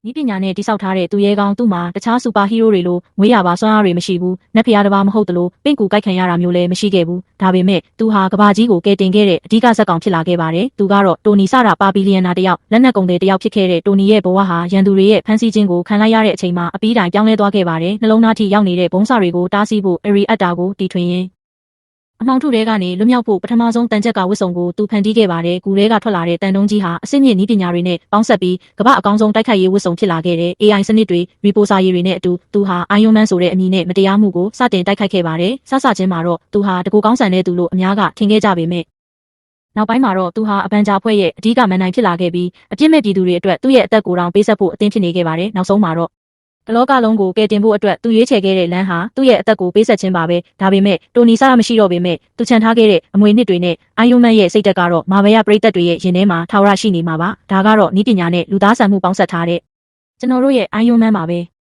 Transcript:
နီးပညာနဲ့တိဆောက်ထားတဲ့သူရဲကောင်းသူ့မှာတခြားစူပါဟီးရိုးတွေလိုငွေရပါစွမ်းအားတွေမရှိဘူး။နက်ဖျားတစ်ပါးမဟုတ်သလိုပင့်ကူကြိုက်ခံရတာမျိုးလည်းမရှိခဲ့ဘူး။ဒါပေမဲ့သူဟာကဘာကြီးကိုကယ်တင်ခဲ့တဲ့အဓိကဇက်ကောင်ဖြစ်လာခဲ့ပါတယ်။သူကတော့တိုနီစတာပါပီလီယံနာတယောက်လက်နက်ကုန်တဲ့တယောက်ဖြစ်ခဲ့တဲ့တိုနီရဲ့ဘဝဟာရန်သူတွေရဲ့ဖမ်းဆီးခြင်းကိုခံလိုက်ရတဲ့အချိန်မှာအပီးတိုင်ပြောင်းလဲသွားခဲ့ပါတယ်။နှလုံးသားထိရောက်နေတဲ့ဘုံစာတွေကိုတားဆီးဖို့အရီအက်တာကိုတီထွင်ရင်းအမောင်ထုတဲကနေလွတ်မြောက်ဖို့ပထမဆုံးတန်ချက်ကဝတ်စုံကိုသူဖန်တီးခဲ့ပါတယ်။ကူထဲကထွက်လာတဲ့တန်တုံးကြီးဟာအစစ်မြစ်နည်းပညာတွေနဲ့ပေါင်းစပ်ပြီးကမ္ဘာအကောင်းဆုံးတိုက်ခိုက်ရေးဝတ်စုံဖြစ်လာခဲ့တဲ့ AI စနစ်တွေရီပိုစာရည်တွေနဲ့အတူသူဟာ Iron Man ဆိုတဲ့အမည်နဲ့မတရားမှုကိုစတင်တိုက်ခိုက်ခဲ့ပါတယ်။စစချင်းမှာတော့သူဟာတကူကောင်းဆန်တဲ့သူလို့အများကထင်ခဲ့ကြပေမဲ့နောက်ပိုင်းမှာတော့သူဟာအပန်ဂျာဖွဲ့ရဲ့အဓိကမန်နိုင်ဖြစ်လာခဲ့ပြီးအပြစ်မဲ့ပြည်သူတွေအတွက်သူ့ရဲ့အသက်ကိုယ်တောင်ပေးဆက်ဖို့အသင့်ဖြစ်နေခဲ့ပါတယ်။နောက်ဆုံးမှာတော့တလောကလုံးကိုကယ်တင်ဖို့အတွက်သူရွေးချယ်ခဲ့တဲ့လမ်းဟာသူ့ရဲ့အသက်ကိုပေးဆက်ခြင်းပါပဲ။ဒါပေမဲ့တိုနီဆာမရှိတော့ပေမဲ့သူချန်ထားခဲ့တဲ့အမွေနှစ်တွေနဲ့အိုင်ယွန်မန်ရဲ့စိတ်သက်ကတော့မာဗယ်ရပရိသတ်တွေရဲ့ရင်ထဲမှာထာဝရရှိနေမှာပါ။ဒါကတော့နီးပညာနဲ့လူသားဆန်မှုပေါင်းစပ်ထားတဲ့ကျွန်တော်တို့ရဲ့အိုင်ယွန်မန်ပါပဲ။